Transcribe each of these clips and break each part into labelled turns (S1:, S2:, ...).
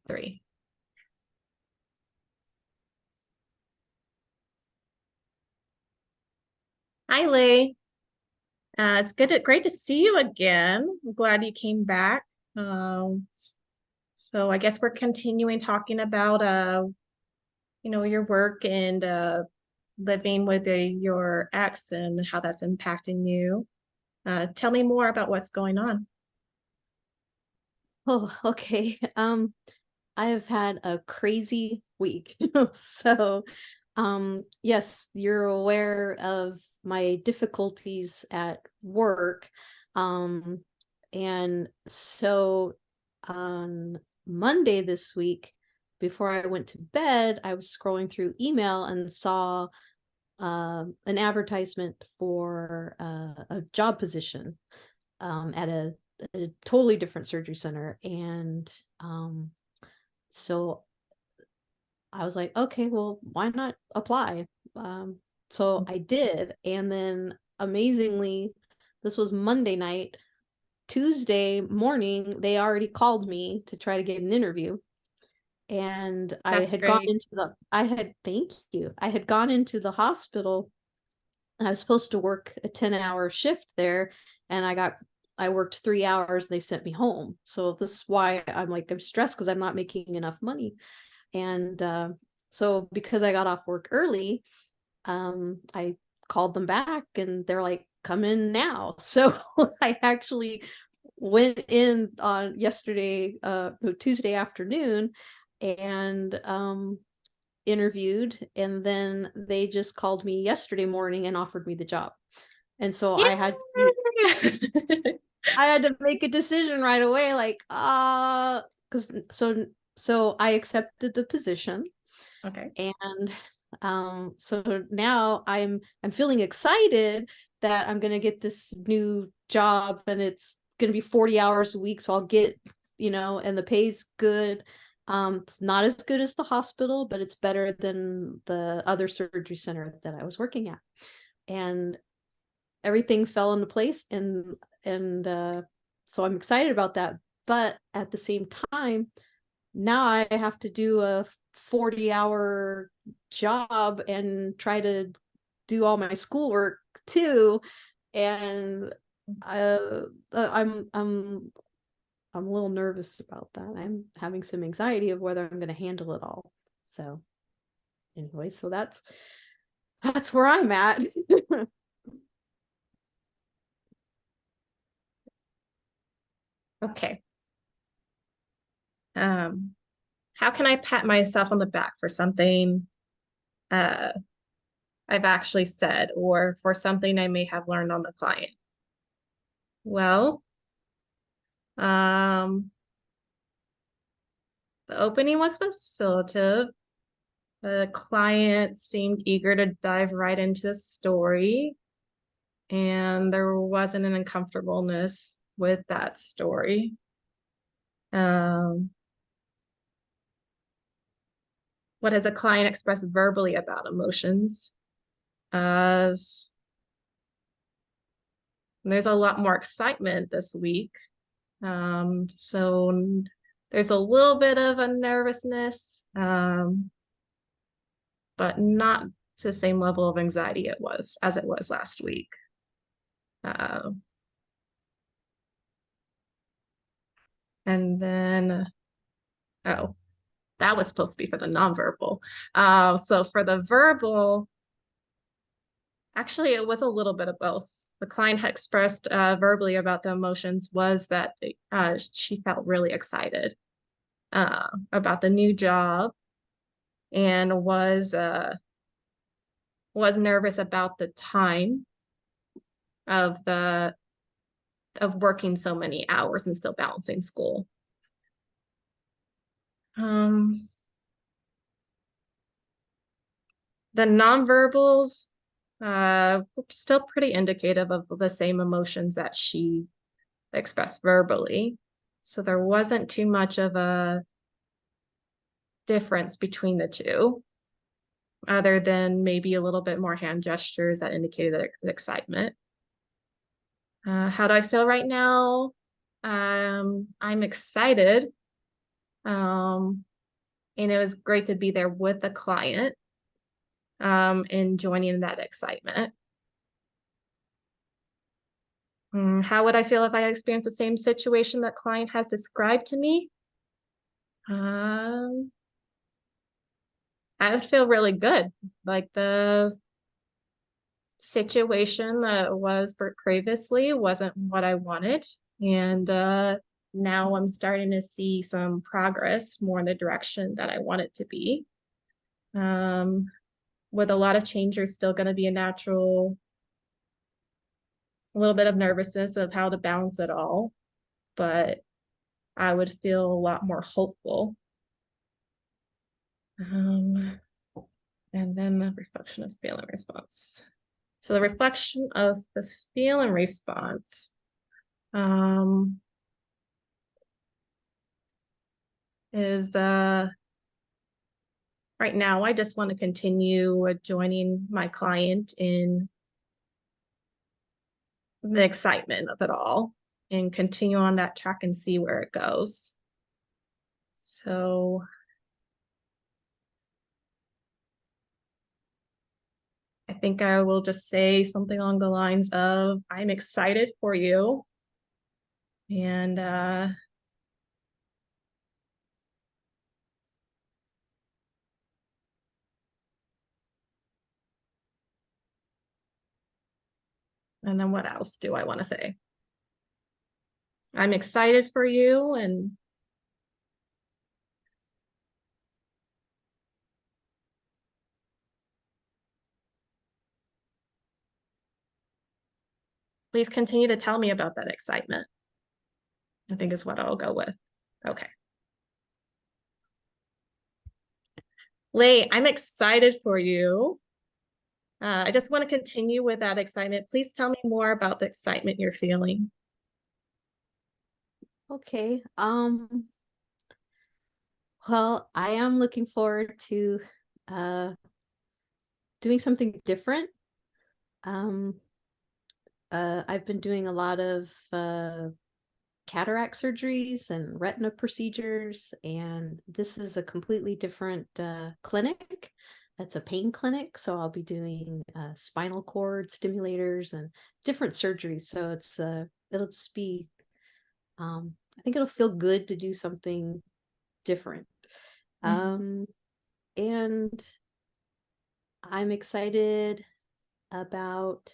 S1: Three. Hi, Leigh. It's great to see you again. I'm glad you came back. Um, so I guess we're continuing talking about your work and living with your ex and how that's impacting you. Tell me more about what's going on.
S2: Oh, okay. I have had a crazy week. So, yes, you're aware of my difficulties at work. Um, and so on Monday this week, before I went to bed, I was scrolling through email and saw an advertisement for a job position at a totally different surgery center. And so I was like, okay, well, why not apply? Um, so I did. And then amazingly, this was Monday night. Tuesday morning, they already called me to try to get an interview. And
S1: That's great.
S2: thank you. I had gone into the hospital and I was supposed to work a 10-hour shift there. And I worked 3 hours. They sent me home. So this is why I'm stressed because I'm not making enough money. And so because I got off work early, I called them back and they're like, come in now. So I actually went in on Tuesday afternoon, and interviewed, and then they just called me yesterday morning and offered me the job. And so
S1: Yay!
S2: I had to make a decision right away, like because so I accepted the position.
S1: Okay.
S2: And so now I'm feeling excited that I'm gonna get this new job, and it's gonna be 40 hours a week, so I'll get, and the pay's good. It's not as good as the hospital, but it's better than the other surgery center that I was working at. And everything fell into place, and so I'm excited about that. But at the same time, now I have to do a 40-hour job and try to do all my schoolwork too. And I'm a little nervous about that. I'm having some anxiety of whether I'm going to handle it all. So anyway, so that's where I'm at.
S1: Okay. Um, how can I pat myself on the back for something uh, I've actually said or for something I may have learned on the client? Well, um, the opening was facilitative. The client seemed eager to dive right into the story, and there wasn't an uncomfortableness with that story. Um, what has a client expressed verbally about emotions? Uh, there's a lot more excitement this week. So there's a little bit of a nervousness, but not to the same level of anxiety it was last week. Uh, and then, oh, that was supposed to be for the nonverbal. So for the verbal, actually, it was a little bit of both. The client had expressed verbally about the emotions was that she felt really excited about the new job and was nervous about the time of the of working so many hours and still balancing school. Um, the nonverbals still pretty indicative of the same emotions that she expressed verbally. So there wasn't too much of a difference between the two, other than maybe a little bit more hand gestures that indicated that excitement. How do I feel right now? I'm excited And it was great to be there with the client, and joining in that excitement. How would I feel if I experienced the same situation that client has described to me? Um, I would feel really good. Like the situation that was for previously wasn't what I wanted. And now I'm starting to see some progress more in the direction that I want it to be. Um, with a lot of change, there's still going to be a little bit of nervousness of how to balance it all, but I would feel a lot more hopeful. Um, and then the reflection of feeling response. So the reflection of the feeling response, um, is right now I just want to continue joining my client in the excitement of it all and continue on that track and see where it goes. So I think I will just say something along the lines of, I'm excited for you. And then what else do I want to say? I'm excited for you, and please continue to tell me about that excitement, I think is what I'll go with. Okay. Leigh, I'm excited for you. I just want to continue with that excitement. Please tell me more about the excitement you're feeling.
S2: Okay. Well, I am looking forward to uh doing something different. Um I've been doing a lot of cataract surgeries and retina procedures, and this is a completely different clinic. It's a pain clinic, so I'll be doing spinal cord stimulators and different surgeries. So it'll just be I think it'll feel good to do something different. Um, and I'm excited about,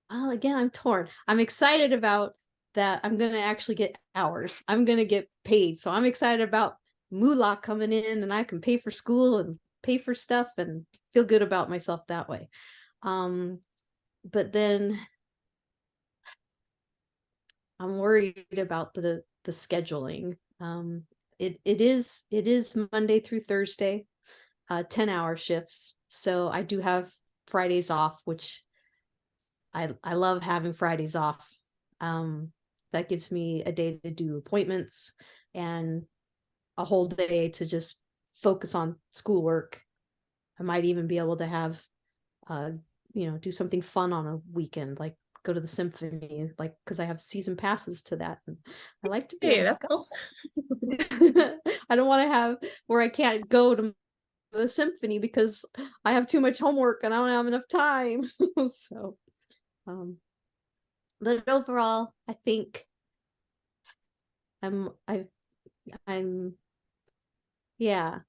S2: well, again, I'm torn. I'm excited about that I'm going to actually get hours. I'm going to get paid. So I'm excited about moolah coming in and I can pay for school and pay for stuff and feel good about myself that way. But then I'm worried about the scheduling. It is Monday through Thursday, 10-hour shifts. So I do have Fridays off, which I love having Fridays off. That gives me a day to do appointments and a whole day to just focus on schoolwork. I might even be able to have, do something fun on a weekend, like go to the symphony, like because I have season passes to that. And I like to be
S1: Hey,
S2: able
S1: that's
S2: to
S1: cool.
S2: go. I don't want to have where I can't go to the symphony because I have too much homework and I don't have enough time. So, um, but overall, I think I'm I I'm yeah.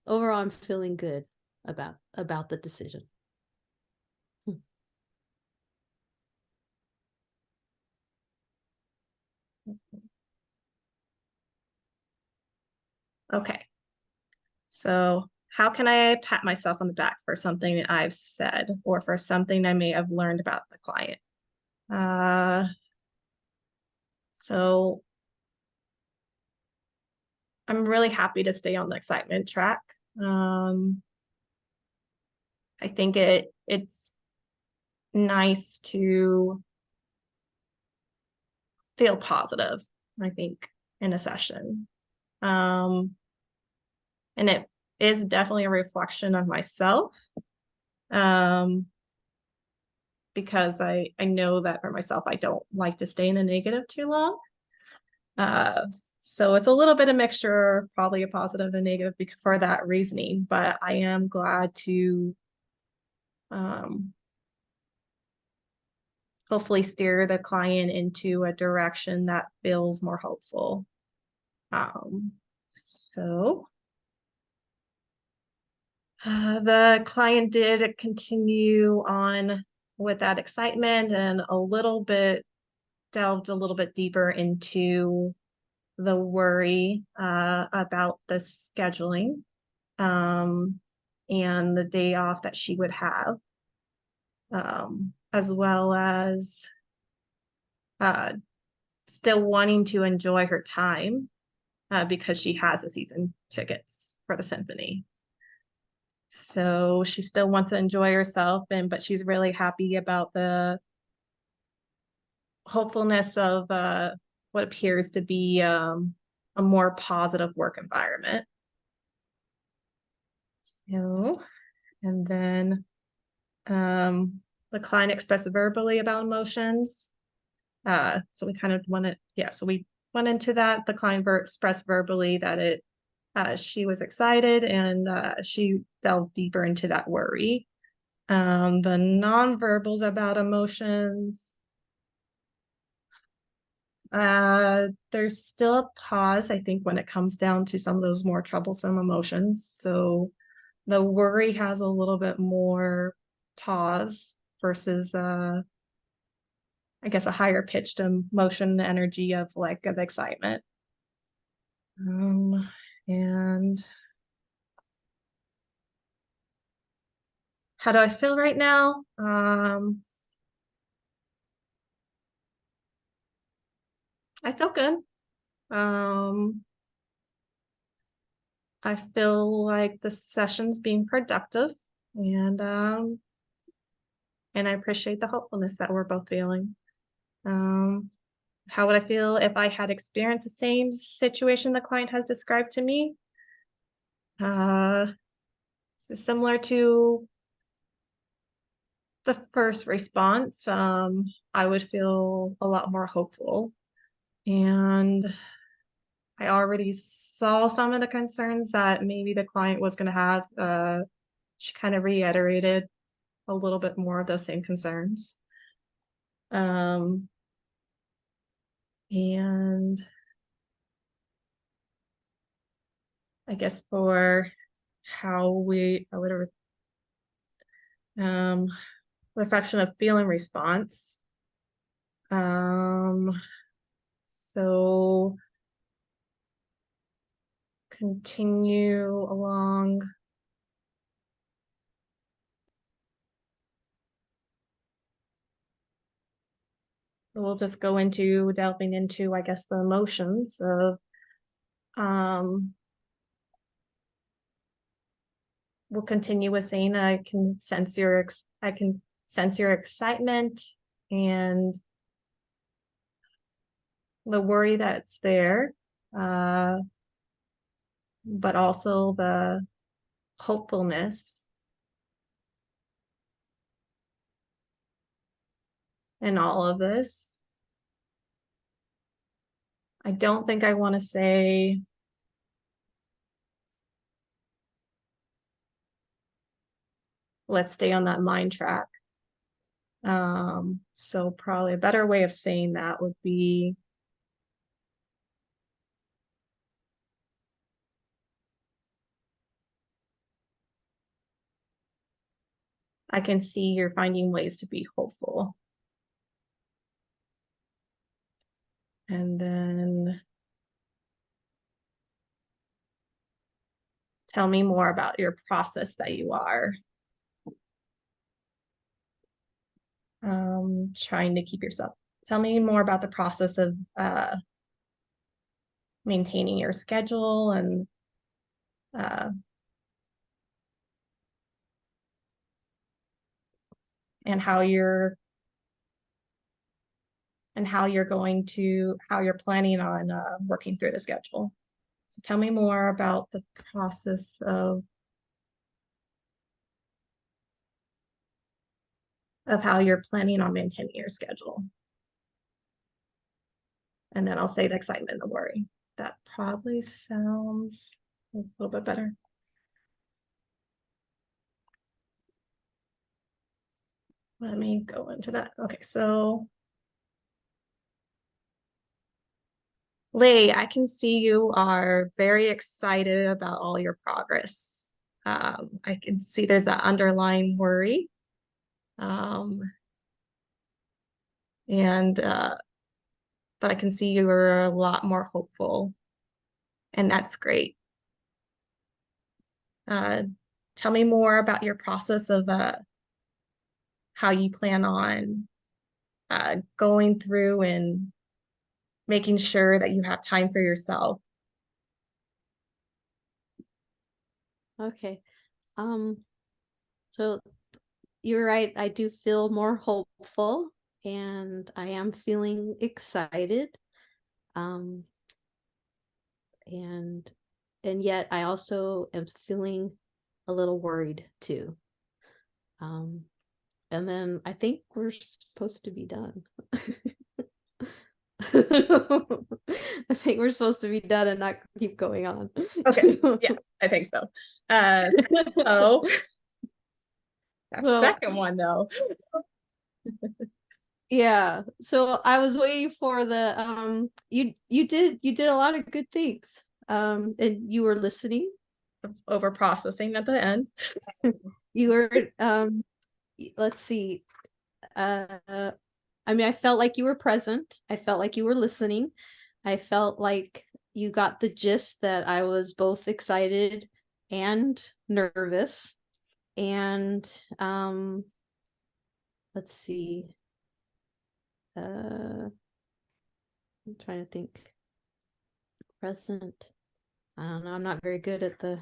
S2: Overall, I'm feeling good about the decision.
S1: Okay. So how can I pat myself on the back for something I've said or for something I may have learned about the client? Uh, so I'm really happy to stay on the excitement track. Um, I think it's nice to feel positive, I think, in a session. Um, and it is definitely a reflection of myself. Um, because I know that for myself, I don't like to stay in the negative too long. Uh, so it's a little bit of mixture, probably a positive and negative for that reasoning, but I am glad to um, hopefully steer the client into a direction that feels more hopeful. Um, so the client did continue on with that excitement and delved a little bit deeper into the worry about the scheduling um, and the day off that she would have, as well as uh, still wanting to enjoy her time because she has the season tickets for the symphony. So she still wants to enjoy herself, but she's really happy about the hopefulness of what appears to be a more positive work environment. So, and then the client expressed verbally about emotions. So we kind of so we went into that. The client expressed verbally that she was excited and she delved deeper into that worry. The nonverbals about emotions. There's still a pause, I think, when it comes down to some of those more troublesome emotions. So the worry has a little bit more pause versus I guess a higher pitched emotion energy of excitement. Um, and how do I feel right now? I feel good. Um, I feel like the session's being productive and I appreciate the hopefulness that we're both feeling. Um, how would I feel if I had experienced the same situation the client has described to me? So similar to the first response, I would feel a lot more hopeful. And I already saw some of the concerns that maybe the client was going to have. She kind of reiterated a little bit more of those same concerns. And I guess for how I would reflection of feeling response. Um, so continue along. We'll just go into delving into, I guess, the emotions of um we'll continue with saying I can sense your excitement and the worry that's there, uh, but also the hopefulness in all of this. I don't think I want to say let's stay on that mind track. So probably a better way of saying that would be I can see you're finding ways to be hopeful. And then tell me more about your process that you are trying to keep yourself. Tell me more about the process of maintaining your schedule uh, and how you're planning on working through the schedule. So tell me more about the process of how you're planning on maintaining your schedule. And then I'll say the excitement and the worry. That probably sounds a little bit better. Let me go into that. Okay, so Leigh, I can see you are very excited about all your progress. I can see there's that underlying worry. Um, and but I can see you are a lot more hopeful, and that's great. Uh, Tell me more about your process of how you plan on going through and making sure that you have time for yourself.
S2: Okay. So you're right. I do feel more hopeful and I am feeling excited. Um, and yet I also am feeling a little worried too. And then I think we're supposed to be done. I think we're supposed to be done and not keep going on.
S1: Okay, yes, I think so. So that
S2: Well,
S1: second one though.
S2: yeah. So I was waiting for the you did a lot of good things. And you were listening.
S1: Over processing at the end.
S2: You were let's see. I mean, I felt like you were present. I felt like you were listening. I felt like you got the gist that I was both excited and nervous. And let's see. I'm trying to think. Present. I don't know. I'm not very good at the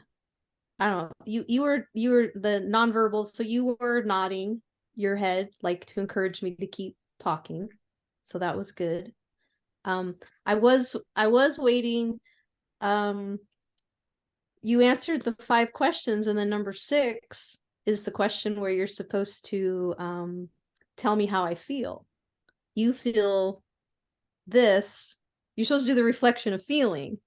S2: I don't know. You were the nonverbal, so you were nodding your head like to encourage me to keep talking. So that was good. Um, I was waiting. Um, you answered the 5 questions, and then number 6 is the question where you're supposed to tell me how I feel. You feel this. You're supposed to do the reflection of feeling,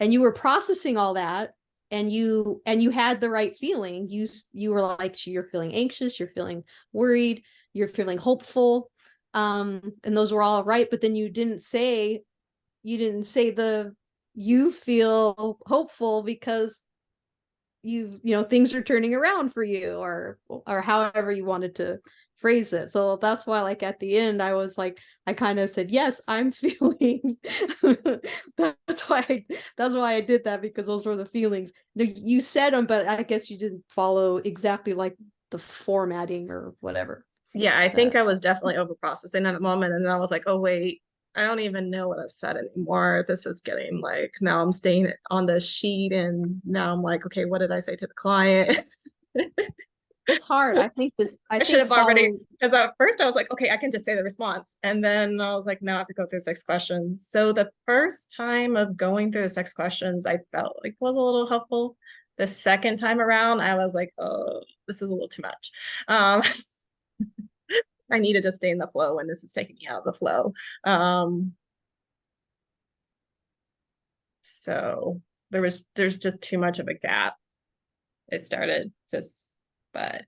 S2: and you were processing all that, and you had the right feeling. You were like, you're feeling anxious, you're feeling worried, you're feeling hopeful, and those were all right. But then you didn't say the you feel hopeful because you know things are turning around for you, or however you wanted to phrase it. So that's why, like, at the end I was like, I kind of said, yes, I'm feeling. That's why I did that, because those were the feelings. You said them, but I guess you didn't follow exactly like the formatting or whatever.
S1: Yeah, I think
S2: That
S1: I was definitely over processing at the moment. And then I was like, oh, wait, I don't even know what I've said anymore. This is getting like, now I'm staying on the sheet. And now I'm like, okay, what did I say to the client?
S2: it's hard. I
S1: I should
S2: think
S1: have already,
S2: following.
S1: because at first I was like, okay, I can just say the response. And then I was like, now I have to go through 6 questions. So the first time of going through the 6 questions, I felt like was a little helpful. The second time around, I was like, oh, this is a little too much. Um, I needed to stay in the flow, and this is taking me out of the flow. Um, so there's just too much of a gap. It started just, but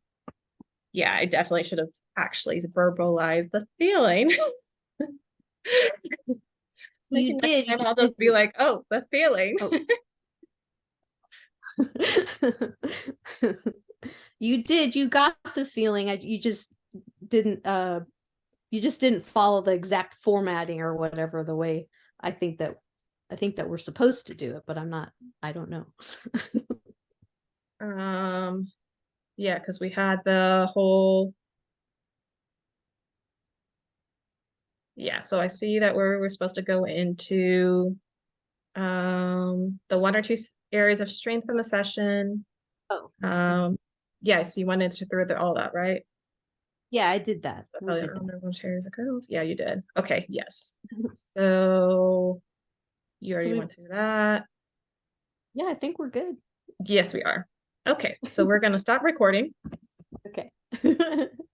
S1: yeah, I definitely should have actually verbalized the feeling. Maybe
S2: You
S1: next
S2: did. You
S1: time I'll
S2: just
S1: just be
S2: didn't.
S1: like, oh, the feeling.
S2: Oh. You did. You got the feeling. Didn't. You just didn't follow the exact formatting or whatever, the way I think that we're supposed to do it. But I'm not. I don't know.
S1: Um, yeah, because we had the whole, yeah, so I see that we're supposed to go into the 1 or 2 areas of strength from the session.
S2: Oh.
S1: Yeah, so you went into through all that, right?
S2: Yeah, I did that.
S1: I
S2: We
S1: probably
S2: did
S1: don't
S2: that.
S1: remember which areas of girls. Yeah, you did. Okay, yes. So you
S2: So
S1: already
S2: we.
S1: went through that.
S2: Yeah, I think we're good.
S1: Yes, we are. Okay, so we're gonna stop recording.
S2: Okay.